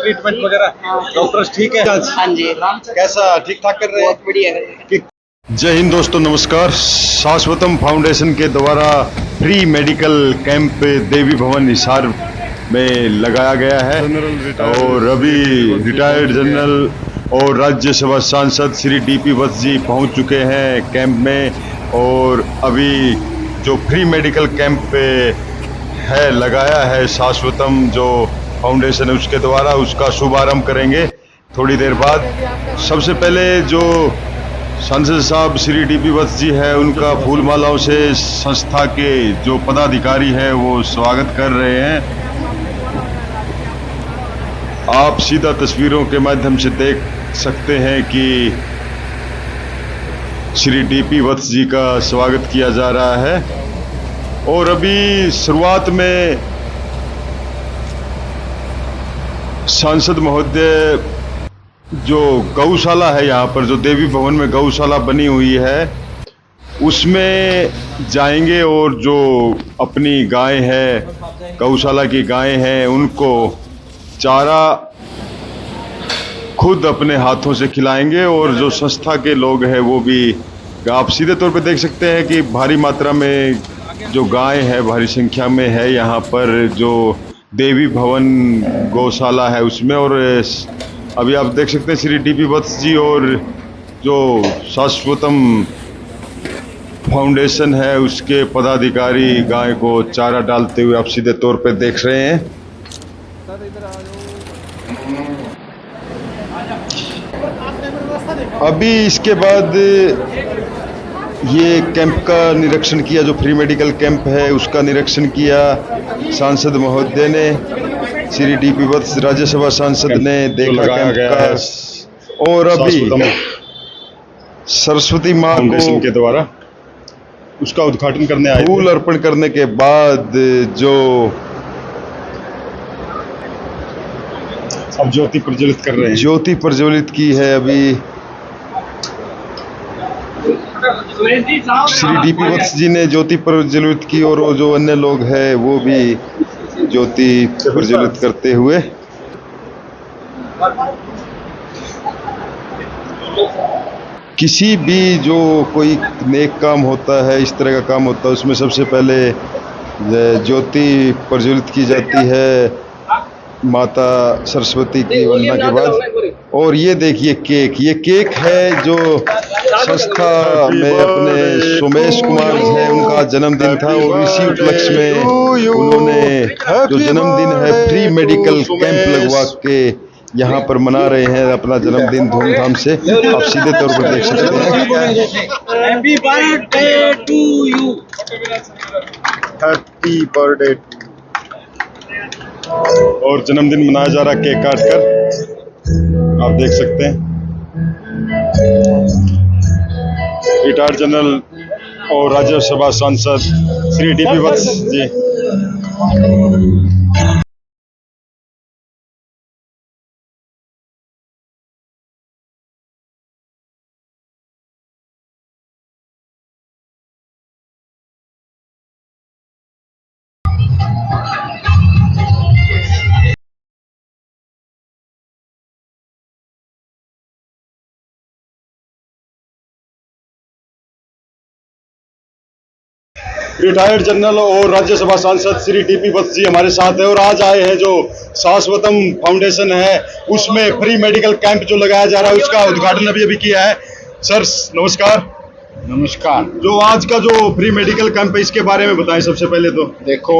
Treatment वगैरह? Doctors ठीक है आज? हाँ जी, कैसा ठीक ठाक कर रहे हैं? बहुत बढ़िया। जय हिंद दोस्तों, नमस्कार। शाश्वतम फाउंडेशन के द्वारा फ्री मेडिकल कैंप देवी भवन हिसार में लगाया गया है और अभी रिटायर्ड जनरल और राज्यसभा सांसद श्री डीपी वत्स जी पहुंच चुके हैं कैंप में और अभी जो फ्री मेडिकल कैंप है लगाया है शाश्वतम जो फाउंडेशन है उसके द्वारा, उसका शुभारंभ करेंगे थोड़ी देर बाद। सबसे पहले जो सांसद साहब श्री डीपी वत्स जी है उनका फूल मालाओं से संस्था के जो पदाधिकारी हैं वो स्वागत कर रहे हैं। आप सीधा तस्वीरों के माध्यम से देख सकते हैं कि श्री डीपी वत्स जी का स्वागत किया जा रहा है और अभी शुरुआत में सांसद महोदय जो गौशाला है यहाँ पर, जो देवी भवन में गौशाला बनी हुई है उसमें जाएंगे और जो अपनी गाय है, गौशाला की गाय हैं, उनको चारा खुद अपने हाथों से खिलाएंगे और जो संस्था के लोग हैं वो भी, आप सीधे तौर पे देख सकते हैं कि भारी मात्रा में जो गाय है भारी संख्या में है यहाँ पर जो देवी भवन गौशाला है उसमें। और अभी आप देख सकते हैं श्री डीपी वत्स जी और जो शाश्वतम फाउंडेशन है उसके पदाधिकारी गाय को चारा डालते हुए आप सीधे तौर पे देख रहे हैं। अभी इसके बाद ये कैंप का निरीक्षण किया, जो फ्री मेडिकल कैंप है उसका निरीक्षण किया सांसद महोदय ने, श्री डीपी वत्स राज्यसभा सांसद ने देखा कैंप का। और अभी सरस्वती माँ को के द्वारा उसका उद्घाटन करने आए फूल अर्पण करने के बाद जो अब ज्योति प्रज्वलित कर रहे हैं, ज्योति प्रज्वलित की है अभी श्री डीपी वत्स जी ने ज्योति प्रज्वलित की और वो जो अन्य लोग हैं वो भी ज्योति प्रज्वलित करते हुए। किसी भी जो कोई नेक काम होता है, इस तरह का काम होता है, उसमें सबसे पहले ज्योति प्रज्वलित की जाती है माता सरस्वती की वंदना के बाद। और ये देखिए केक, ये केक है जो संस्था में अपने सोमेश कुमार है उनका जन्मदिन था और इसी उपलक्ष्य में उन्होंने जो जन्मदिन है फ्री मेडिकल कैंप लगवा के यहाँ पर मना रहे हैं अपना जन्मदिन धूमधाम से। आप सीधे तौर पर देख सकते हैं। Happy birthday to you. Happy birthday. और जन्मदिन मनाया जा रहा केक काट कर, आप देख सकते हैं। रिटायर्ड जनरल और राज्यसभा सांसद श्री डीपी वत्स जी। रिटायर्ड जनरल और राज्यसभा सांसद श्री डीपी वत्स जी हमारे साथ है और आज आए हैं जो शाश्वतम फाउंडेशन है उसमें फ्री मेडिकल कैंप जो लगाया जा रहा है उसका उद्घाटन अभी किया है। सर नमस्कार। नमस्कार। जो आज का जो फ्री मेडिकल कैंप है इसके बारे में बताएं सबसे पहले तो। देखो,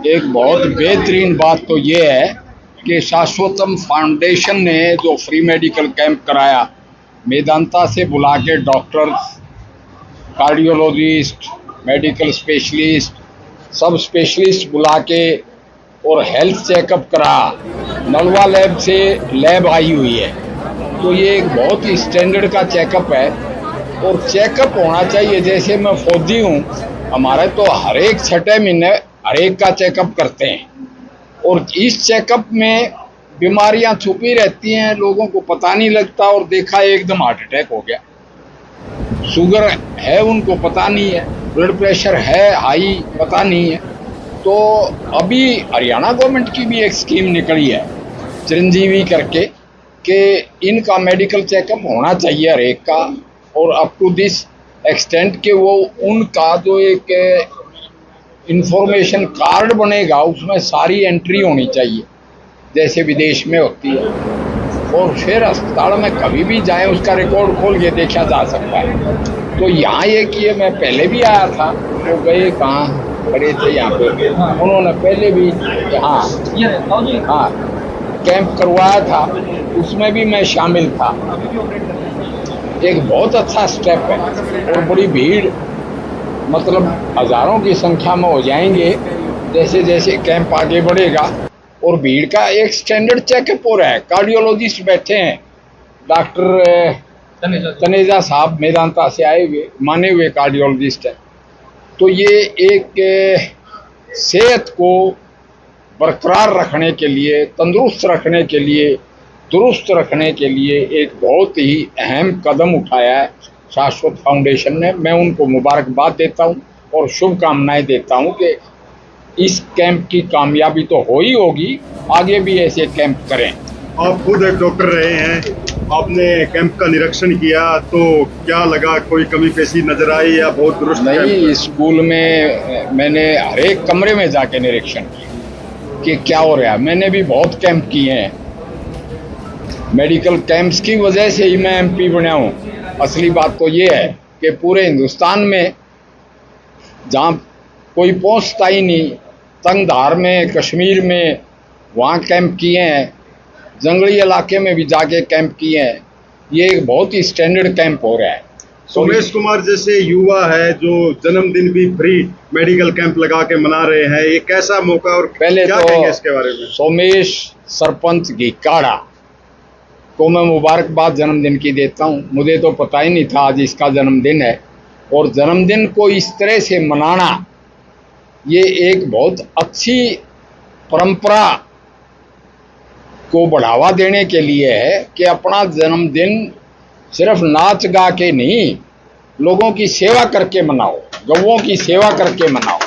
एक बहुत बेहतरीन बात तो ये है कि शाश्वतम फाउंडेशन ने जो फ्री मेडिकल कैंप कराया, मेदांता से बुला के डॉक्टर्स, कार्डियोलॉजिस्ट, मेडिकल स्पेशलिस्ट, सब स्पेशलिस्ट बुला के और हेल्थ चेकअप करा। नलवा लैब से लैब आई हुई है, तो ये एक बहुत ही स्टैंडर्ड का चेकअप है और चेकअप होना चाहिए। जैसे मैं फौजी हूँ, हमारे तो हर एक 6 महीने हर एक का चेकअप करते हैं और इस चेकअप में बीमारियां छुपी रहती हैं, लोगों को पता नहीं लगता और देखा एकदम हार्ट अटैक हो गया। शुगर है उनको पता नहीं है, ब्लड प्रेशर है हाई पता नहीं है। तो अभी हरियाणा गवर्नमेंट की भी एक स्कीम निकली है चिरंजीवी करके कि इनका मेडिकल चेकअप होना चाहिए हर एक का, और अप टू दिस एक्सटेंट कि वो उनका जो एक इंफॉर्मेशन कार्ड बनेगा उसमें सारी एंट्री होनी चाहिए जैसे विदेश में होती है, और फिर अस्पताल में कभी भी जाएं उसका रिकॉर्ड खोल के देखा जा सकता है। तो यहाँ ये कि मैं पहले भी आया था, वो गए कहाँ खड़े थे यहाँ पे, उन्होंने पहले भी यहाँ हाँ कैंप करवाया था, उसमें भी मैं शामिल था। एक बहुत अच्छा स्टेप है, और बड़ी भीड़ मतलब हज़ारों की संख्या में हो जाएंगे जैसे जैसे कैंप आगे बढ़ेगा, और भीड़ का एक स्टैंडर्ड चेकअप हो रहा है। कार्डियोलॉजिस्ट बैठे हैं, डॉक्टर तनेजा साहब मेदांता से आए हुए माने हुए कार्डियोलॉजिस्ट हैं। तो ये एक सेहत को बरकरार रखने के लिए, तंदुरुस्त रखने के लिए, दुरुस्त रखने के लिए एक बहुत ही अहम कदम उठाया है शाश्वत फाउंडेशन ने। मैं उनको मुबारकबाद देता हूं और शुभकामनाएं देता हूं कि इस कैंप की कामयाबी तो हो ही होगी, आगे भी ऐसे कैंप करें। आप खुद एक डॉक्टर रहे हैं, आपने कैंप का निरीक्षण किया तो क्या लगा? कोई कमी पेशी नजर आई या बहुत दुरुस्त? नहीं, स्कूल में मैंने हर एक कमरे में जाके निरीक्षण किया कि क्या हो रहा है। मैंने भी बहुत कैंप किए हैं, मेडिकल कैंप्स की वजह से ही मैं एमपी बना हूँ। असली बात तो ये है कि पूरे हिंदुस्तान में जहाँ कोई पहुँचता ही नहीं, तंगधार में, कश्मीर में वहाँ कैंप किए हैं, जंगली इलाके में भी जाके कैंप किए हैं। ये एक बहुत ही स्टैंडर्ड कैंप हो रहा है। सोमेश कुमार जैसे युवा है जो जन्मदिन भी फ्री मेडिकल कैंप लगा के मना रहे हैं, ये कैसा मौका और पहले क्या तो कहेंगे इसके बारे में? सोमेश सरपंच घीकाड़ा को मैं मुबारकबाद जन्मदिन की देता हूँ। मुझे तो पता ही नहीं था आज इसका जन्मदिन है, और जन्मदिन को इस तरह से मनाना ये एक बहुत अच्छी परंपरा को बढ़ावा देने के लिए है कि अपना जन्मदिन सिर्फ नाच गा के नहीं, लोगों की सेवा करके मनाओ, गौओं की सेवा करके मनाओ।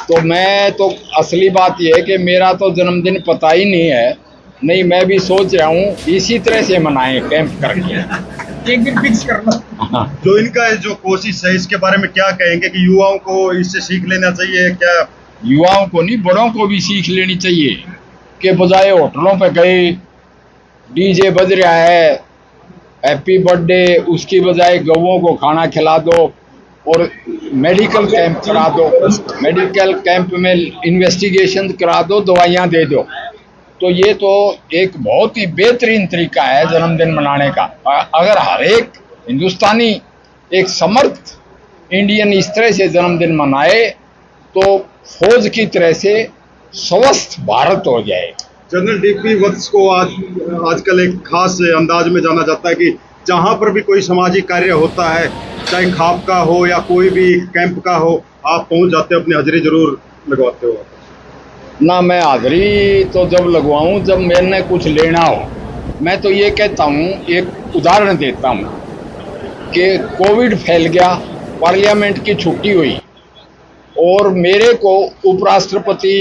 तो मैं तो असली बात यह है कि मेरा तो जन्मदिन पता ही नहीं है, नहीं मैं भी सोच रहा हूँ इसी तरह से मनाएं कैंप करके, एक दिन फिक्स करना। जो इनका जो कोशिश है इसके बारे में क्या कहेंगे कि युवाओं को इससे सीख लेना चाहिए क्या? युवाओं को नहीं, बड़ों को भी सीख लेनी चाहिए कि बजाय होटलों पे गए डीजे बज रहा है हैप्पी बर्थडे, उसकी बजाय गौओं को खाना खिला दो और मेडिकल कैंप करा दो, मेडिकल कैंप में इन्वेस्टिगेशन करा दो, दवाइयाँ दे दो। तो ये तो एक बहुत ही बेहतरीन तरीका है जन्मदिन मनाने का। अगर हर एक हिंदुस्तानी, एक समर्थ इंडियन इस तरह से जन्मदिन मनाए तो फौज की तरह से स्वस्थ भारत हो जाए। जनरल डीपी वत्स को आजकल एक खास अंदाज में जाना जाता है कि जहाँ पर भी कोई सामाजिक कार्य होता है, चाहे खाप का हो या कोई भी कैंप का हो, आप पहुँच जाते हो, अपनी हाजिरी जरूर लगवाते हो। ना, मैं हाजिरी तो जब लगवाऊं जब मैंने कुछ लेना हो। मैं तो ये कहता हूँ, एक उदाहरण देता हूँ कि कोविड फैल गया, पार्लियामेंट की छुट्टी हुई और मेरे को उपराष्ट्रपति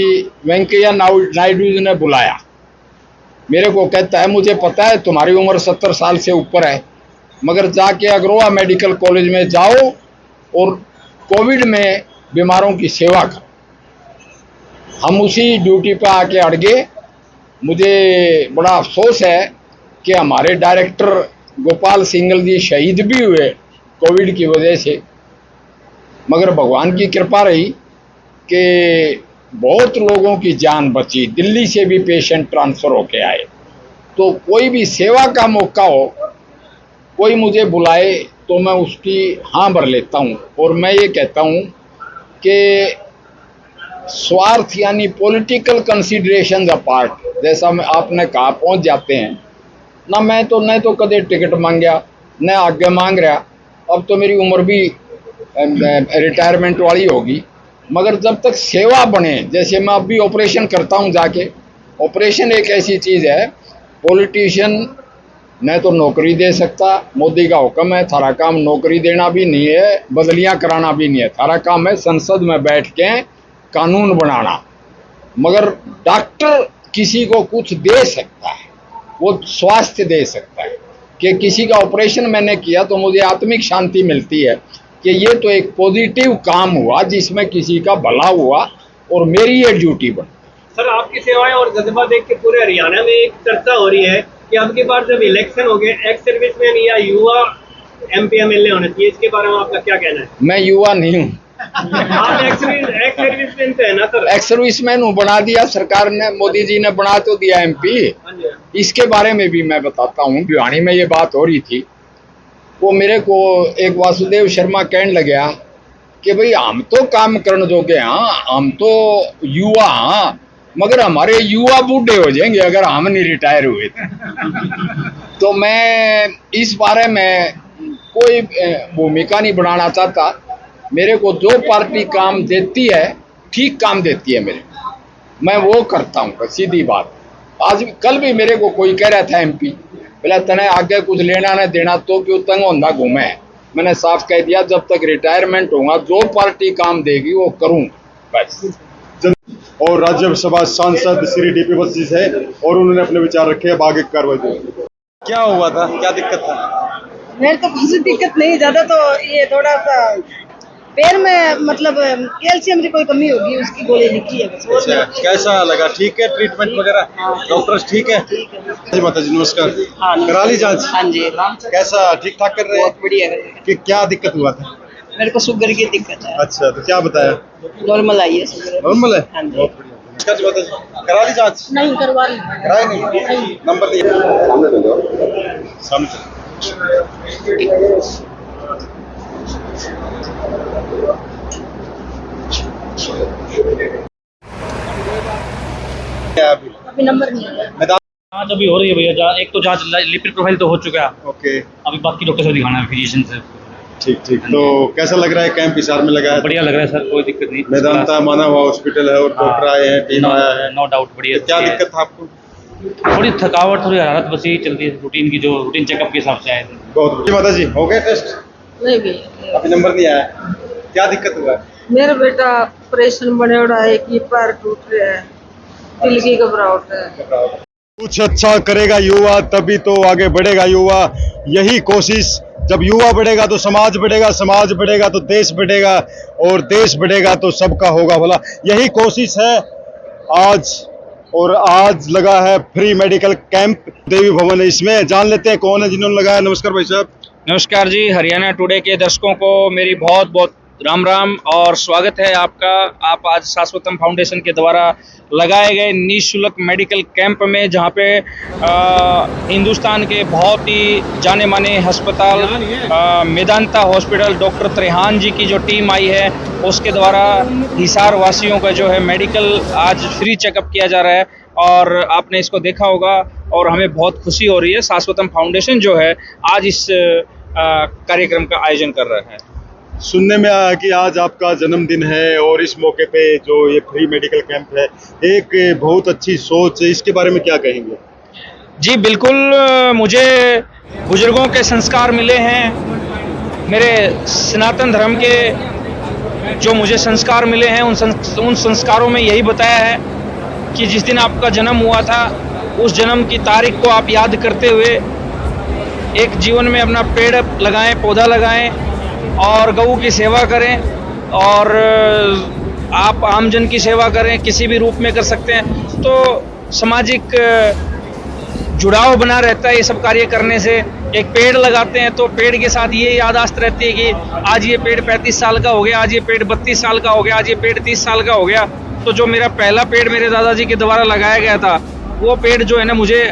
वेंकैया नायडू जी ने बुलाया। मेरे को कहता है मुझे पता है तुम्हारी उम्र 70 साल से ऊपर है, मगर जाके अग्रोवा मेडिकल कॉलेज में जाओ और कोविड में बीमारों की सेवा करो। हम उसी ड्यूटी पर आके अड़ गए। मुझे बड़ा अफसोस है कि हमारे डायरेक्टर गोपाल सिंगल जी शहीद भी हुए कोविड की वजह से, मगर भगवान की कृपा रही कि बहुत लोगों की जान बची। दिल्ली से भी पेशेंट ट्रांसफ़र होके आए। तो कोई भी सेवा का मौका हो, कोई मुझे बुलाए तो मैं उसकी हाँ भर लेता हूँ। और मैं ये कहता हूँ कि स्वार्थ यानी पॉलिटिकल कंसिडरेशन अपार्ट, जैसा मैं आपने कहा पहुँच जाते हैं ना। मैं तो कदे टिकट मांगया न आगे मांग रहा। अब तो मेरी उम्र भी रिटायरमेंट वाली होगी, मगर जब तक सेवा बने, जैसे मैं अब भी ऑपरेशन करता हूं जाके। ऑपरेशन एक ऐसी चीज़ है, पॉलिटिशियन न तो नौकरी दे सकता, मोदी का हुक्म है थारा काम नौकरी देना भी नहीं है, बदलियां कराना भी नहीं है, थारा काम है संसद में बैठ के कानून बनाना। मगर डॉक्टर किसी को कुछ दे सकता है, वो स्वास्थ्य दे सकता है। कि किसी का ऑपरेशन मैंने किया तो मुझे आत्मिक शांति मिलती है कि ये तो एक पॉजिटिव काम हुआ जिसमें किसी का भला हुआ और मेरी ये ड्यूटी बनी। सर, आपकी सेवाएं और जज्बा देख के पूरे हरियाणा में एक चर्चा हो रही है कि अब की बार जब इलेक्शन हो गए, एक्स सर्विसमैन या युवा MP MLA होने चाहिए, इसके बारे में आपका क्या कहना है? मैं युवा नहीं हूँ, आप एक्स सर्विसमैन तो है ना सर? एक्स सर्विसमैन हूँ, बना दिया सरकार ने, मोदी जी ने बना तो दिया MP। हाँ जी। इसके बारे में भी मैं बताता हूँ। भिवानी में ये बात हो रही थी, वो मेरे को एक वासुदेव शर्मा कहने लगा कि भाई हम तो काम करने जोगे, हाँ हम तो युवा, हाँ मगर हमारे युवा बूढ़े हो जाएंगे अगर हम नहीं रिटायर हुए तो मैं इस बारे में कोई भूमिका नहीं बनाना चाहता। मेरे को जो पार्टी काम देती है, ठीक काम देती है मेरे को, मैं वो करता हूँ, सीधी बात। आज कल भी मेरे को कोई कह रहा था MP, बोला तने आगे कुछ लेना न देना तो क्यों तंग होंदा घूमे। मैंने साफ कह दिया जब तक रिटायरमेंट होगा जो पार्टी काम देगी वो करूँ बस। और राज्यसभा सांसद श्री DP वत्स जी है और उन्होंने अपने विचार रखे। अब आगे कार्रवाई करेंगे। क्या हुआ था, क्या दिक्कत था? मेरे तो कुछ दिक्कत नहीं, ज्यादा तो ये थोड़ा सा पैर में मतलब कैल्शियम की कोई कमी होगी, उसकी गोली लिखी है बस। अच्छा, कैसा लगा? ठीक है, ट्रीटमेंट वगैरह डॉक्टर्स ठीक है? जी माता जी नमस्कार। करा ली जांच? हाँ जी, कैसा ठीक ठाक कर रहे हैं? बहुत बढ़िया। कि क्या दिक्कत हुआ था? मेरे को शुगर की दिक्कत है। अच्छा, तो क्या बताया? नॉर्मल आई है शुगर। नॉर्मल है? हाँ जी। बहुत बढ़िया। नमस्कार जी माता जी, करा ली जांच? नहीं करवा ली। कराई नहीं? नंबर दिया सामने चल जाओ, सामने चल। अभी नंबर नहीं है। जांच अभी हो रही है भैया। एक तो जांच लिपिड प्रोफाइल तो हो चुका है, ओके, अभी बाकी डॉक्टर से दिखाना है, फिजिशियन से। ठीक ठीक। तो कैसा लग रहा है कैंप हिसार में लगा है? बढ़िया लग रहा है सर, कोई दिक्कत नहीं। मेदांता माना हुआ हॉस्पिटल है और डॉक्टर आए हैं, टीम आया है। नो डाउट बढ़िया। क्या दिक्कत था आपको? थोड़ी थकावट, थोड़ी हरारत बस यही चलती है, रूटीन की, जो रूटीन चेकअप के हिसाब से आए थे। बहुत बढ़िया। माता जी हो गया टेस्ट? नहीं भी अभी नंबर नहीं आया, क्या दिक्कत हुआ है? मेरा बेटा ऑपरेशन बने उड़ा है कि पैर टूट रहा है, दिल की घबराहट है। कुछ अच्छा करेगा युवा तभी तो आगे बढ़ेगा युवा। यही कोशिश, जब युवा बढ़ेगा तो समाज बढ़ेगा, समाज बढ़ेगा तो देश बढ़ेगा और देश बढ़ेगा तो सबका होगा भला। यही कोशिश है आज। और आज लगा है फ्री मेडिकल कैंप देवी भवन। इसमें जान लेते हैं कौन है जिन्होंने लगाया। नमस्कार भाई साहब। नमस्कार जी, हरियाणा टुडे के दर्शकों को मेरी बहुत बहुत राम राम और स्वागत है आपका। आप आज शाश्वतम फाउंडेशन के द्वारा लगाए गए निःशुल्क मेडिकल कैंप में, जहां पे हिंदुस्तान के बहुत ही जाने माने अस्पताल मेदांता हॉस्पिटल, डॉक्टर त्रेहान जी की जो टीम आई है उसके द्वारा हिसार वासियों का जो है मेडिकल आज फ्री चेकअप किया जा रहा है। और आपने इसको देखा होगा और हमें बहुत खुशी हो रही है। शाश्वतम फाउंडेशन जो है आज इस कार्यक्रम का आयोजन कर रहा है। सुनने में आया कि आज आपका जन्मदिन है और इस मौके पे जो ये फ्री मेडिकल कैंप है, एक बहुत अच्छी सोच है, इसके बारे में क्या कहेंगे? जी बिल्कुल, मुझे बुजुर्गों के संस्कार मिले हैं, मेरे सनातन धर्म के जो मुझे संस्कार मिले हैं उन संस्कारों में यही बताया है कि जिस दिन आपका जन्म हुआ था उस जन्म की तारीख को आप याद करते हुए एक जीवन में अपना पेड़ लगाएं, पौधा लगाएं और गऊ की सेवा करें और आप आमजन की सेवा करें, किसी भी रूप में कर सकते हैं। तो सामाजिक जुड़ाव बना रहता है ये सब कार्य करने से। एक पेड़ लगाते हैं तो पेड़ के साथ ये यादाश्त रहती है कि आज ये पेड़ 35 साल का हो गया, आज ये पेड़ 32 साल का हो गया, आज ये पेड़ 30 साल का हो गया। तो जो मेरा पहला पेड़ मेरे दादाजी के द्वारा लगाया गया था, वो पेड़ जो है ना मुझे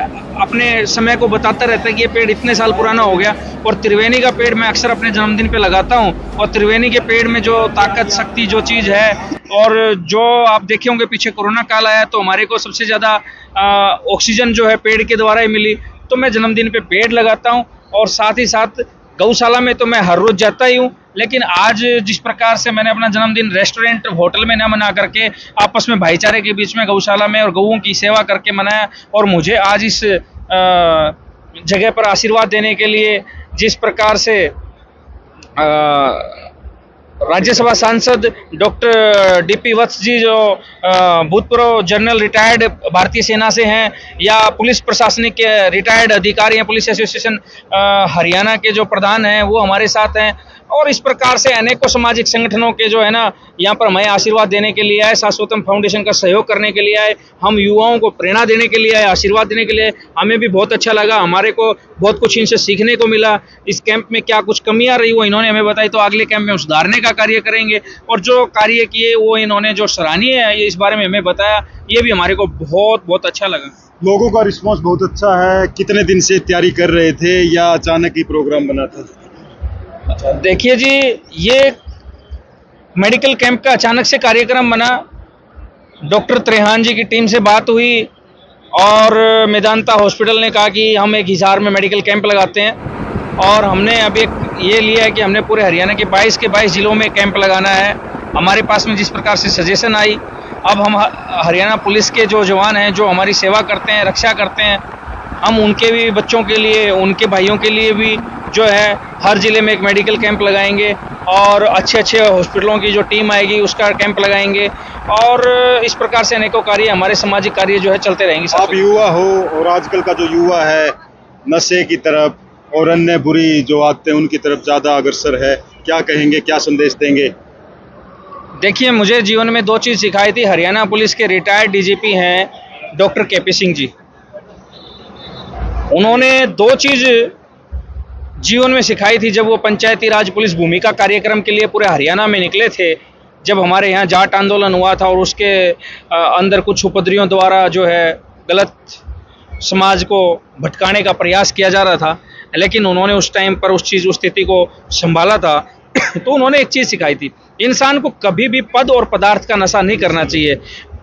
अपने समय को बताता रहता है कि ये पेड़ इतने साल पुराना हो गया। और त्रिवेणी का पेड़ मैं अक्सर अपने जन्मदिन पे लगाता हूँ और त्रिवेणी के पेड़ में जो ताकत, शक्ति, जो चीज़ है, और जो आप देखे होंगे पीछे कोरोना काल आया तो हमारे को सबसे ज़्यादा ऑक्सीजन जो है पेड़ के द्वारा ही मिली। तो मैं जन्मदिन पे पेड़ लगाता हूँ और साथ ही साथ गौशाला में तो मैं हर रोज़ जाता ही हूँ। लेकिन आज जिस प्रकार से मैंने अपना जन्मदिन रेस्टोरेंट, होटल में ना मना करके आपस में भाईचारे के बीच में गौशाला में और गऊओं की सेवा करके मनाया, और मुझे आज इस जगह पर आशीर्वाद देने के लिए जिस प्रकार से राज्यसभा सांसद डॉक्टर डीपी वत्स जी जो भूतपूर्व जनरल रिटायर्ड भारतीय सेना से हैं, या पुलिस प्रशासनिक के रिटायर्ड अधिकारी हैं, पुलिस एसोसिएशन हरियाणा के जो प्रधान हैं वो हमारे साथ हैं, और इस प्रकार से अनेकों सामाजिक संगठनों के जो है ना यहाँ पर हमें आशीर्वाद देने के लिए आए, शाश्वतम फाउंडेशन का सहयोग करने के लिए आए, हम युवाओं को प्रेरणा देने के लिए आए, आशीर्वाद देने के लिए। हमें भी बहुत अच्छा लगा, हमारे को बहुत कुछ इनसे सीखने को मिला। इस कैंप में क्या कुछ कमियां रही वो इन्होंने हमें बताई, तो अगले कैंप में सुधारने का कार्य करेंगे, और जो कार्य किए वो इन्होंने जो सराहनीय है ये इस बारे में हमें बताया, ये भी हमारे को बहुत बहुत अच्छा लगा। लोगों का रिस्पांस बहुत अच्छा है। कितने दिन से तैयारी कर रहे थे या अचानक ही प्रोग्राम बना था? देखिए जी, ये मेडिकल कैंप का अचानक से कार्यक्रम बना। डॉक्टर त्रेहान जी की टीम से बात हुई और मेदांता हॉस्पिटल ने कहा कि हम एक हिसार में मेडिकल कैंप लगाते हैं, और हमने अब एक ये लिया है कि हमने पूरे हरियाणा के 22 के 22 जिलों में कैंप लगाना है। हमारे पास में जिस प्रकार से सजेशन आई, अब हम हरियाणा पुलिस के जो जवान हैं जो हमारी सेवा करते हैं, रक्षा करते हैं, हम उनके भी बच्चों के लिए, उनके भाइयों के लिए भी जो है हर ज़िले में एक मेडिकल कैंप लगाएंगे, और अच्छे अच्छे हॉस्पिटलों की जो टीम आएगी उसका कैंप लगाएंगे, और इस प्रकार से अनेकों कार्य, हमारे सामाजिक कार्य जो है चलते रहेंगे। आप युवा हो और आजकल का जो युवा है नशे की तरफ और अन्य बुरी जो आदतें उनकी तरफ ज़्यादा अग्रसर है, क्या कहेंगे, क्या संदेश देंगे? देखिए, मुझे जीवन में 2 चीज़ सिखाई थी। हरियाणा पुलिस के रिटायर्ड डीजीपी हैं डॉक्टर केपी सिंह जी, उन्होंने 2 चीज़ जीवन में सिखाई थी जब वो पंचायती राज पुलिस भूमिका कार्यक्रम के लिए पूरे हरियाणा में निकले थे। जब हमारे यहाँ जाट आंदोलन हुआ था और उसके अंदर कुछ उपद्रवियों द्वारा जो है गलत समाज को भटकाने का प्रयास किया जा रहा था, लेकिन उन्होंने उस टाइम पर उस स्थिति को संभाला था। तो उन्होंने एक चीज़ सिखाई थी, इंसान को कभी भी पद और पदार्थ का नशा नहीं करना चाहिए।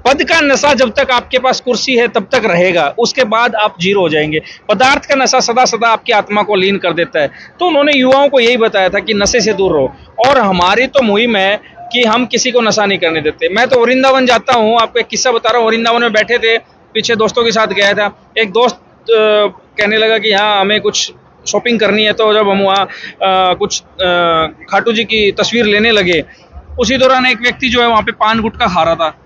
पद का नशा जब तक आपके पास कुर्सी है तब तक रहेगा, उसके बाद आप जीरो हो जाएंगे। पदार्थ का नशा सदा सदा आपकी आत्मा को लीन कर देता है। तो उन्होंने युवाओं को यही बताया था कि नशे से दूर रहो, और हमारी तो मुहिम है कि हम किसी को नशा नहीं करने देते। मैं तो वृंदावन जाता हूँ, आपको एक किस्सा बता रहा हूँ। वृंदावन में बैठे थे, पीछे दोस्तों के साथ गया था, एक दोस्त कहने लगा कि हाँ हमें कुछ शॉपिंग करनी है। तो जब हम वहाँ कुछ खाटू जी की तस्वीर लेने लगे, उसी दौरान एक व्यक्ति जो है वहाँ पे पान गुटखा खा रहा था,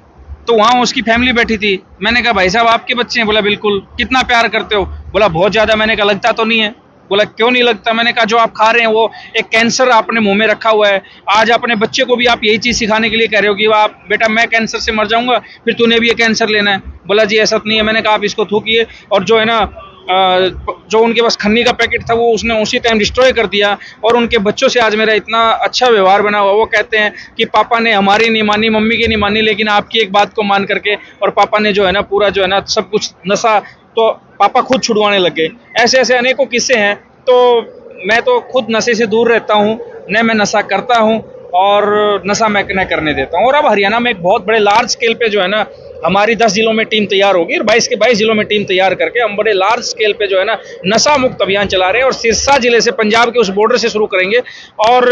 तो वहाँ उसकी फैमिली बैठी थी। मैंने कहा भाई साहब आपके बच्चे हैं? बोला बिल्कुल। कितना प्यार करते हो? बोला बहुत ज़्यादा। मैंने कहा लगता तो नहीं है? बोला क्यों नहीं लगता? मैंने कहा जो आप खा रहे हैं वो एक कैंसर आपने मुंह में रखा हुआ है। आज अपने बच्चे को भी आप यही चीज़ सिखाने के लिए कह रहे हो कि आप बेटा मैं कैंसर से मर जाऊंगा फिर तूने भी ये कैंसर लेना है। बोला जी ऐसा तो नहीं है। मैंने कहा आप इसको थूकिए, और जो है ना जो उनके पास खन्नी का पैकेट था वो उसने उसी टाइम डिस्ट्रॉय कर दिया, और उनके बच्चों से आज मेरा इतना अच्छा व्यवहार बना हुआ। वो कहते हैं कि पापा ने हमारी नहीं मानी, मम्मी की नहीं मानी, लेकिन आपकी एक बात को मान करके, और पापा ने जो है ना पूरा जो है ना सब कुछ नशा तो पापा खुद छुड़वाने लग गए। ऐसे ऐसे अनेकों किस्से हैं। तो मैं तो खुद नशे से दूर रहता हूँ, न मैं नशा करता हूँ और नशा मैं न करने देता हूँ। और अब हरियाणा में एक बहुत बड़े लार्ज स्केल पे जो है ना हमारी 10 जिलों में टीम तैयार होगी, और 22 के 22 जिलों में टीम तैयार करके हम बड़े लार्ज स्केल पे जो है ना नशा मुक्त अभियान चला रहे हैं, और सिरसा जिले से पंजाब के उस बॉर्डर से शुरू करेंगे। और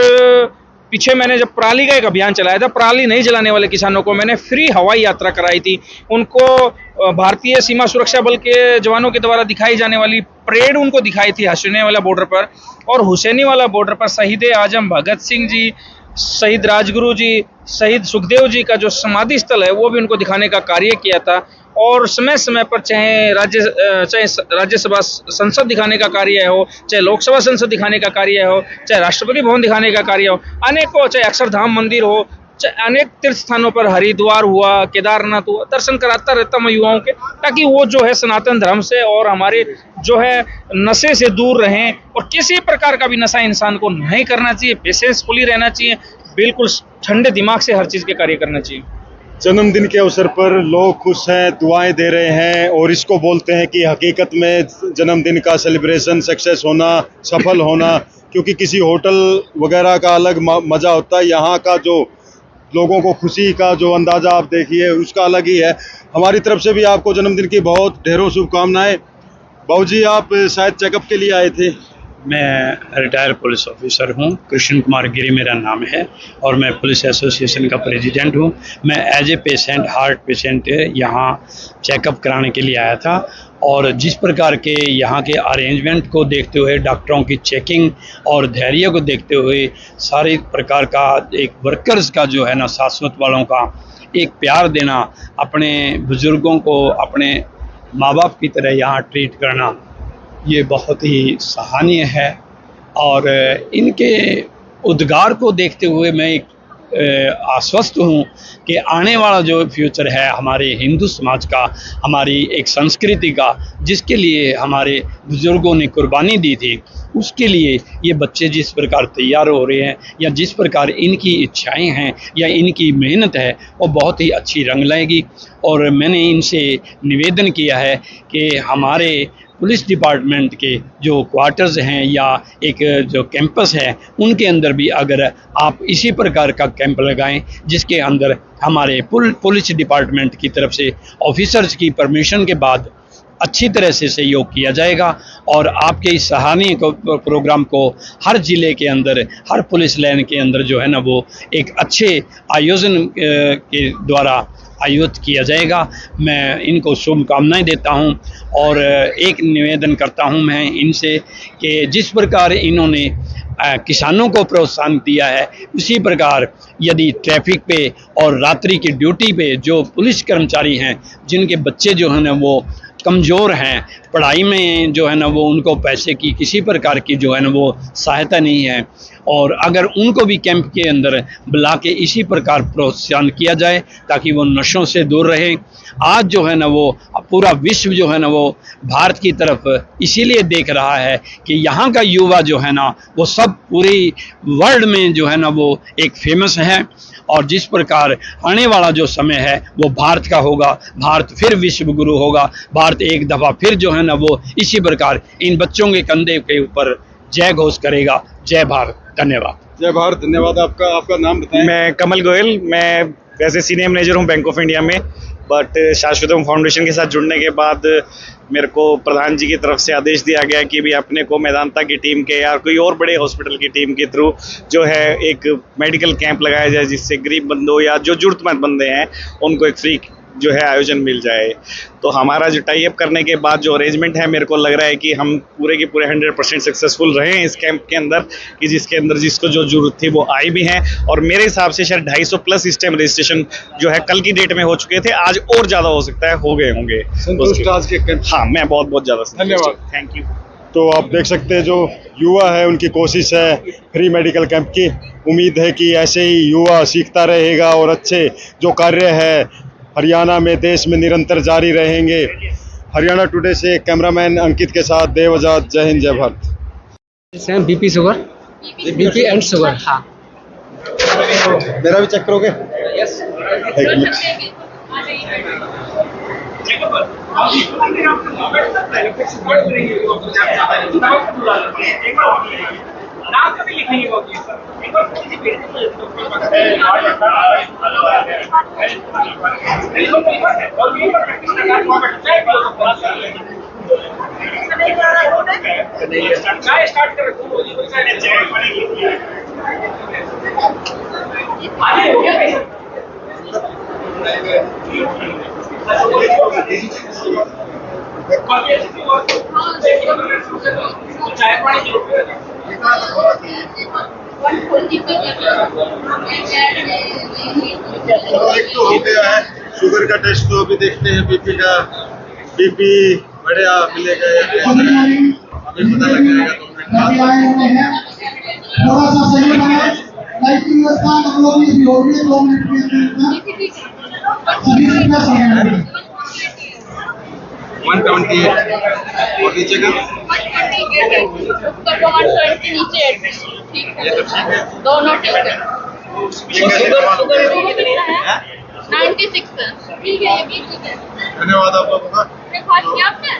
पीछे मैंने जब पराली का एक अभियान चलाया था, पराली नहीं जलाने वाले किसानों को मैंने फ्री हवाई यात्रा कराई थी। उनको भारतीय सीमा सुरक्षा बल के जवानों के द्वारा दिखाई जाने वाली परेड उनको दिखाई थी हुसैनी वाला बॉर्डर पर, और हुसैनी वाला बॉर्डर पर शहीद आजम भगत सिंह जी, शहीद राजगुरु जी, शहीद सुखदेव जी का जो समाधि स्थल है वो भी उनको दिखाने का कार्य किया था। और समय समय पर चाहे राज्यसभा संसद दिखाने का कार्य हो, चाहे लोकसभा संसद दिखाने का कार्य हो, चाहे राष्ट्रपति भवन दिखाने का कार्य हो, अनेकों, चाहे अक्षरधाम मंदिर हो, चाहे अनेक तीर्थ स्थानों पर हरिद्वार हुआ, केदारनाथ हुआ, दर्शन कराता रहता हूँ युवाओं के, ताकि वो जो है सनातन धर्म से और हमारे जो है नशे से दूर रहें। और किसी प्रकार का भी नशा इंसान को नहीं करना चाहिए, पेशेंसफुली रहना चाहिए, बिल्कुल ठंडे दिमाग से हर चीज़ के कार्य करना चाहिए। जन्मदिन के अवसर पर लोग खुश हैं, दुआएं दे रहे हैं, और इसको बोलते हैं कि हकीकत में जन्मदिन का सेलिब्रेशन सक्सेस होना, सफल होना, क्योंकि किसी होटल वगैरह का अलग मज़ा होता है, यहाँ का जो लोगों को खुशी का जो अंदाज़ा आप देखिए उसका अलग ही है। हमारी तरफ से भी आपको जन्मदिन की बहुत ढेरों शुभकामनाएं। बाबूजी आप शायद चेकअप के लिए आए थे? मैं रिटायर पुलिस ऑफिसर हूं, कृष्ण कुमार गिरी मेरा नाम है और मैं पुलिस एसोसिएशन का प्रेसिडेंट हूं। मैं as a patient, heart patient यहां चेकअप कराने के लिए आया था और जिस प्रकार के यहाँ के अरेंजमेंट को देखते हुए, डॉक्टरों की चेकिंग और धैर्य को देखते हुए, सारे प्रकार का एक वर्कर्स का जो है ना, शाश्वत वालों का एक प्यार देना, अपने बुज़ुर्गों को अपने माँ बाप की तरह यहाँ ट्रीट करना, ये बहुत ही सराहनीय है। और इनके उद्गार को देखते हुए मैं एक आश्वस्त हूँ कि आने वाला जो फ्यूचर है हमारे हिंदू समाज का, हमारी एक संस्कृति का, जिसके लिए हमारे बुज़ुर्गों ने कुर्बानी दी थी, उसके लिए ये बच्चे जिस प्रकार तैयार हो रहे हैं या जिस प्रकार इनकी इच्छाएं हैं या इनकी मेहनत है, वो बहुत ही अच्छी रंग लाएगी। और मैंने इनसे निवेदन किया है कि हमारे पुलिस डिपार्टमेंट के जो क्वार्टर्स हैं या एक जो कैंपस है, उनके अंदर भी अगर आप इसी प्रकार का कैंप लगाएं, जिसके अंदर हमारे पुलिस डिपार्टमेंट की तरफ से ऑफिसर्स की परमिशन के बाद अच्छी तरह से सहयोग किया जाएगा और आपके इस सराहनीय प्रोग्राम को हर ज़िले के अंदर, हर पुलिस लाइन के अंदर जो है ना, वो एक अच्छे आयोजन के द्वारा आयोजित किया जाएगा। मैं इनको शुभकामनाएं देता हूं और एक निवेदन करता हूं मैं इनसे कि जिस प्रकार इन्होंने किसानों को प्रोत्साहन दिया है, उसी प्रकार यदि ट्रैफिक पे और रात्रि की ड्यूटी पे जो पुलिस कर्मचारी हैं, जिनके बच्चे जो हैं ना वो कमज़ोर हैं, पढ़ाई में जो है ना वो उनको पैसे की किसी प्रकार की जो है ना वो सहायता नहीं है, और अगर उनको भी कैंप के अंदर बुला के इसी प्रकार प्रोत्साहन किया जाए ताकि वो नशों से दूर रहें। आज जो है ना वो पूरा विश्व जो है ना वो भारत की तरफ इसीलिए देख रहा है कि यहाँ का युवा जो है ना वो सब पूरी वर्ल्ड में जो है ना वो एक फेमस है, और जिस प्रकार आने वाला जो समय है वो भारत का होगा, भारत फिर विश्व गुरु होगा, भारत एक दफ़ा फिर जो है ना वो इसी प्रकार इन बच्चों के कंधे के ऊपर जय घोष करेगा। जय भारत, धन्यवाद। जय भारत, धन्यवाद। आपका नाम बताएं। मैं कमल गोयल, मैं वैसे सीनियर मैनेजर हूँ बैंक ऑफ इंडिया में, बट शाश्वतम फाउंडेशन के साथ जुड़ने के बाद मेरे को प्रधान जी की तरफ से आदेश दिया गया कि भी अपने को मेदांता की टीम के या कोई और बड़े हॉस्पिटल की टीम के थ्रू जो है एक मेडिकल कैंप लगाया जाए, जिससे गरीब बंदों या जो ज़रूरतमंद बंदे हैं उनको एक फ्री जो है आयोजन मिल जाए। तो हमारा जो टाई अप करने के बाद जो अरेंजमेंट है, मेरे को लग रहा है कि हम पूरे के पूरे 100% सक्सेसफुल रहे हैं इस कैंप के अंदर, कि जिसके अंदर जिसको जो जरूरत थी वो आई भी हैं। और मेरे हिसाब से शायद 250 प्लस इस टाइम रजिस्ट्रेशन जो है कल की डेट में हो चुके थे, आज और ज़्यादा हो सकता है, हो गए होंगे। हाँ, मैं बहुत बहुत ज़्यादा धन्यवाद, थैंक यू। तो आप देख सकते हैं जो युवा है उनकी कोशिश है फ्री मेडिकल कैंप की। उम्मीद है कि ऐसे ही युवा सीखता रहेगा और अच्छे जो कार्य है हरियाणा में, देश में निरंतर जारी रहेंगे। हरियाणा टुडे से कैमरामैन अंकित के साथ देव आजाद। जय हिंद, जय Bharat. BP sugar, BP and sugar. हाँ, मेरा भी चेक करोगे? यस। एक मिनट। एक तो हो गया है शुगर का टेस्ट, तो अभी देखते हैं बीपी का। बीपी बढ़िया मिलेगा या अभी पता लग जाएगा 2 मिनट बाद। थोड़ा सा सही बनाए, लाइटिंग व्यवस्था हम लोग की होगी 2 मिनट के अंदर सभी से क्या समय 128 और नीचे का 120 नीचे ठीक है, दोनों ठीक है। 96 ठीक है, ये भी ठीक है। धन्यवाद आप लोगों का। ब्रेकफास्ट किया आपने?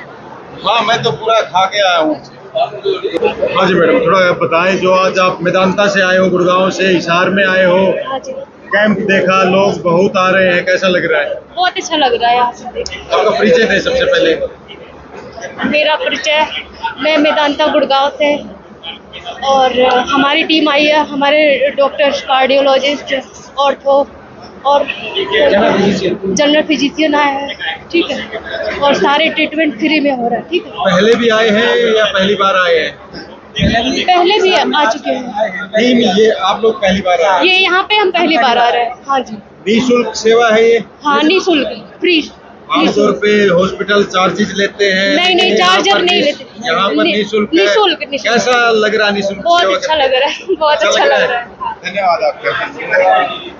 हाँ, मैं तो पूरा खा के आया हूँ। हाँ जी मैडम, थोड़ा बताएं, जो आज आप मेदांता से आए हो, गुड़गांव से हिसार में आए हो, कैंप देखा, लोग बहुत आ रहे हैं, कैसा लग रहा है? बहुत अच्छा लग रहा है यहाँ से देख। आपका परिचय दें सबसे पहले। मेरा परिचय, मैं मेदांता गुड़गांव से और हमारी टीम आई है, हमारे डॉक्टर्स, कार्डियोलॉजिस्ट, ऑर्थो और जनरल फिजिशियन आए हैं, ठीक है, और सारे ट्रीटमेंट फ्री में हो रहा है, ठीक है। पहले भी आए हैं या पहली बार आए हैं? पहले भी आ चुके हैं। नहीं, ये आप लोग पहली बार आए हैं। ये यहाँ पे हम पहली बार आ रहे हैं। हाँ जी, निःशुल्क सेवा है ये? हाँ निःशुल्क, फ्री। आमतौर पे हॉस्पिटल चार्जेस लेते हैं। नहीं नहीं, चार्जर नहीं लेते। यहाँ पर निःशुल्क है। निःशुल्क। कैसा लग रहा है निःशुल्क? बहुत अच्छा लग रहा है, बहुत अच्छा लग रहा है। धन्यवाद आपका।